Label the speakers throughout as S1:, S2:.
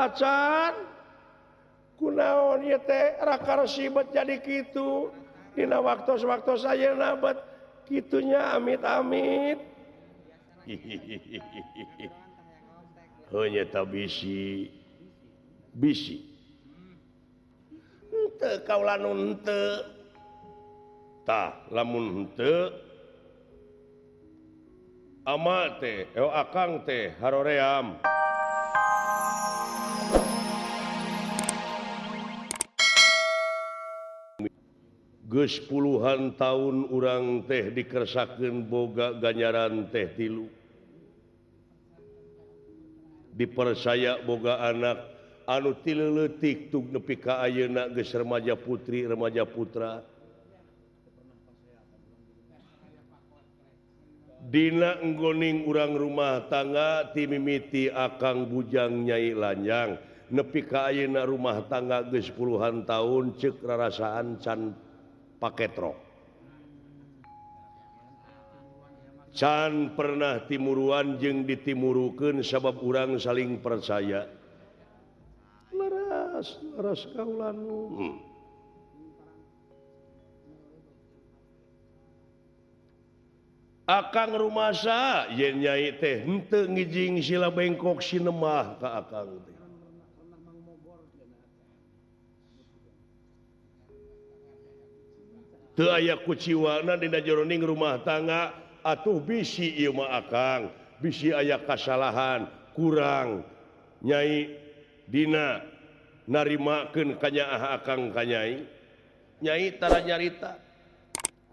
S1: acan kunaon ieu teh raka resibet jadi kitu dina waktu-waktu saya nabat kitunya amit-amit hanya tak bisi henteu kaula nu henteu tah lamun henteu ama teh akang teh haroream geus puluhan tahun urang teh dikersakeun boga ganjaran teh tilu dipercaya boga anak anu tileutik tug nepi ka ayeuna geus remaja putri remaja putra dina enggoning urang rumah tangga ti mimiti akang bujang Nyai Lanjang nepi ka ayeuna rumah tangga geus puluhan tahun ceuk rarasaan can paketrok can pernah timuruan jeung ditimurukeun sabab urang saling percaya leres kaula nu akang rumasa yen nyai teh henteu ngijing sila bengkok sinemah ka akang teh teu aya kuciwana dina jroning rumah tangga atuh bisi ieu mah akang bisi aya kasalahan kurang nyai dina narimakeun kanyaah akang ka nyai nyai tara nyarita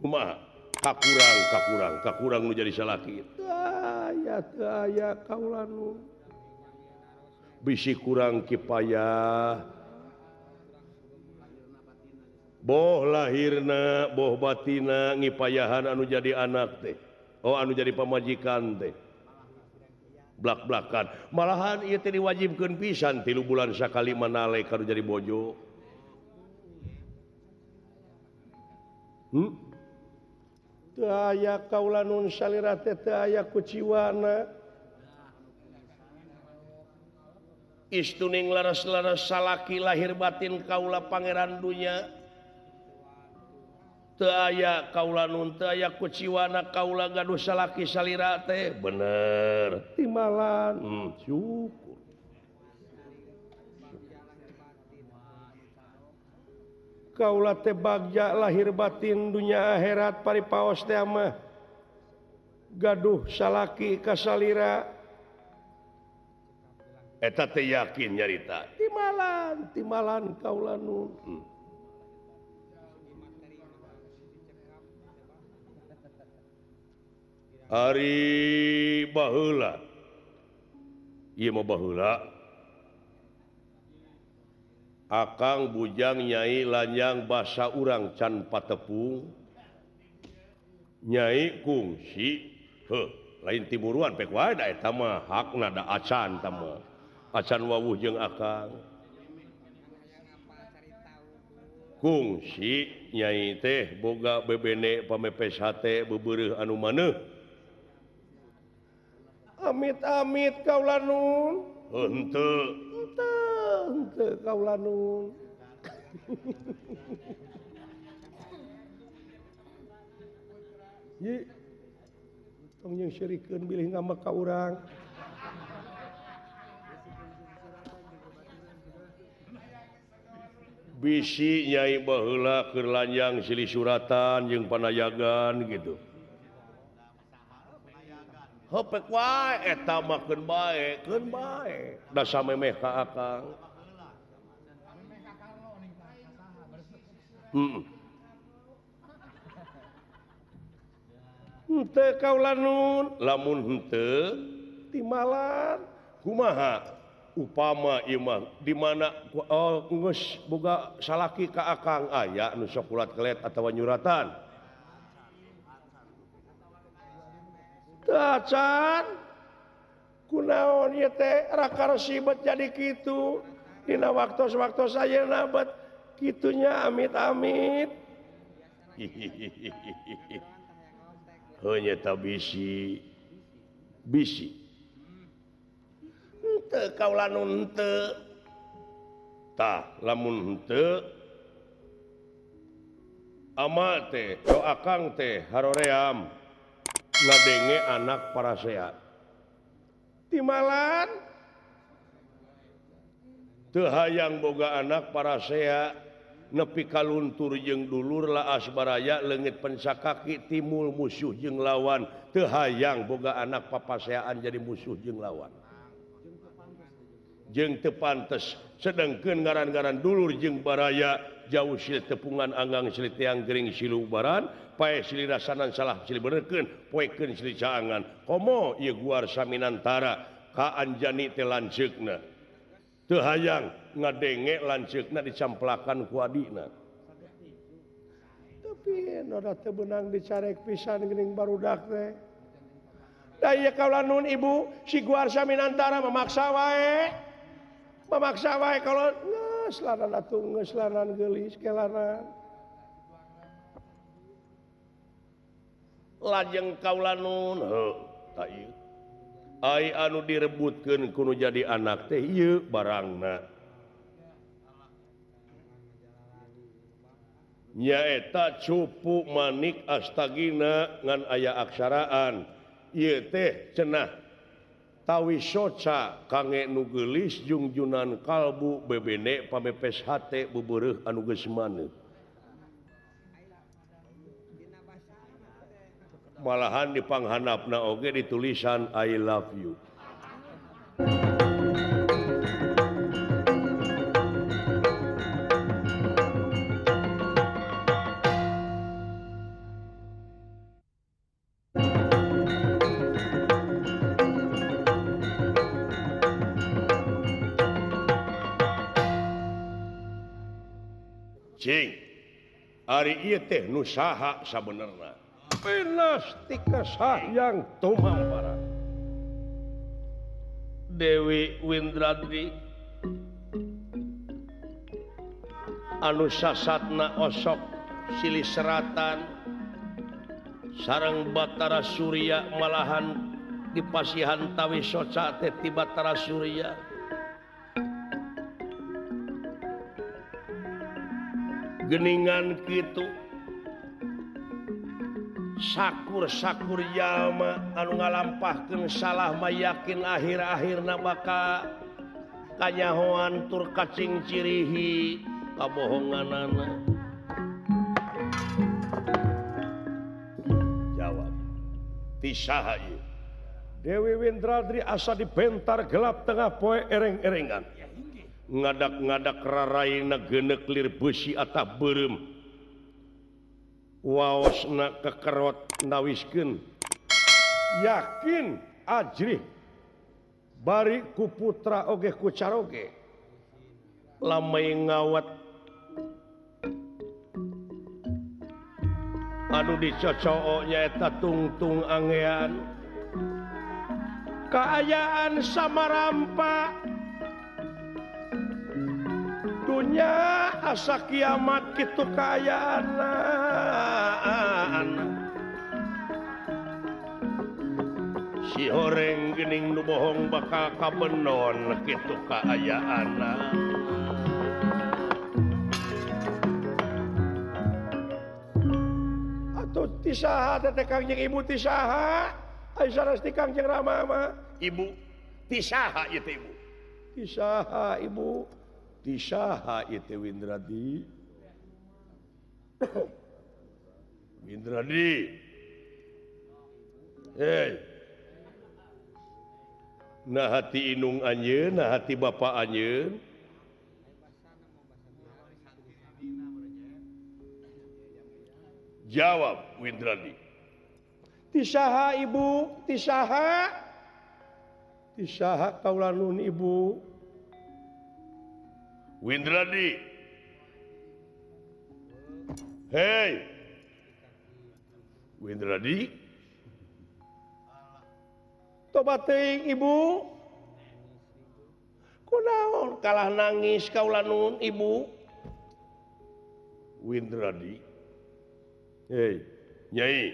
S1: kumaha kakurang nu jadi salaki teu aya kaula nu bisi kurang kipayah boh lahirna boh batina ngipayahan anu jadi anak teh anu jadi pamajikan teh blak-blakan malahan ieu teh diwajibkeun pisan 3 bulan sakali manale kanu jadi bojo teu aya kaula nun salira teh teu aya kuciwana istuning laras-laras salaki lahir batin kaula pangeran dunya teu aya kaula nun teu aya kuciwana kaula gaduh salaki salira teh bener timalan syukur kaula teh bagja lahir batin dunia akhirat paripaos teh mah gaduh salaki ka salira eta teh yakin nyarita timalan kaula nun Ari baheula ieu mah baheula akang bujang Nyai Lanjang basa urang can patepung Nyai kungsi lain timuruan pek wae da eta mah hakna da acan tah mah acan wawuh jeung akang kungsi Nyai teh boga bebene pamepes hate bebeureuh anu maneuh amit-amit kaula nun henteu kaula nun ye tong yang syirikeun bilih ngama ka urang bisi Nyai baheula keur Lanjang silih suratan jeung panayagan gitu hopek wae eta mah keun bae da samemeh ka akang henteu kaula nun lamun henteu timalan kumaha upama ieu mah di mana geus boga salaki ka akang aya nu sok ulat kelet atawa nyuratan acan kunaon ieu teh raka resibet jadi kitu dina waktu-waktu saya nabat kitunya amit-amit hanya tak bisi henteu kaula nun henteu lamun henteu ama teh doakang teh haroream ngadenge anak parasea timalan teu hayang boga anak parasea nepi kaluntur jeung dulur laas baraya leungit pencakaki timul musuh jeung lawan teu hayang boga anak papaseaan jadi musuh jeung lawan jeung teu pantes sedengkeun ngaran-ngaran dulur jeung baraya jauh silih tepungan anggang silih teang gering silih ubaran pae silih rasanan salah silih benerkeun poekeun silih caangan komo ieu guar saminantara ka anjani teh lanceukna teu hayang ngadenge lanceukna dicamplakan ku adina tapi noda teu beunang dicarek pisan geuning barudak teh da ieu kaulanun ibu si guar saminantara memaksa wae kalau geus lanan atuh geus lanan geulis kelanan lajeng kaulanun heuh ta ieu ai anu direbutkeun kudu jadi anak teh ieu barangna nyaeta cupu manik astagina ngan aya aksaraan ieu teh cenah tawi soca kange nu geulis jungjunan kalbu bebene pamepes hate beubeureuh anu geus maneuh malahan di panghanapna oge ditulisan I love you cing ari ieu teh nu saha sabenerna penas tika sayang tumampara Dewi Windradi anu sasatna osok silih seratan sareng Batara Surya malahan dipasihan tawi soca teh ti Batara Surya geningan kitu sakur-sakur jalma anu ngalampahkeun salah mah yakin akhir-akhirna bakal kanyahoan tur kacing cirihi kabohonganana jawab ti saha ieu Dewi Windradi asa dibentar gelap tengah poe ereng-erengan ngadak-ngadak raraina geuneuk lir beusi atap beureum waosna kekerot nawiskeun yakin ajrih bari ku putra oge ku caroge lamai ngawat anu dicocok nyaeta tungtung angean kaayaan samarampa dunya asa kiamat kitu kaayana si horeng geuning nu bohong bakal kabenon kitu kaayaana atuh ti saha teh Kangjeng Ibu ti saha ai sanes ti Kangjeng Rama mah ibu ti saha ieu teh ibu ti saha ibu ti saha ieu teh Windradi Windradi hei nah hati inung anjeun nah hati bapa anjeun jawab Windradi ti saha ibu ti saha kaulanun ibu Windradi hei Windradi tobat teuing ibu kunaon kalah nangis kaulanun ibu Windradi hei nyai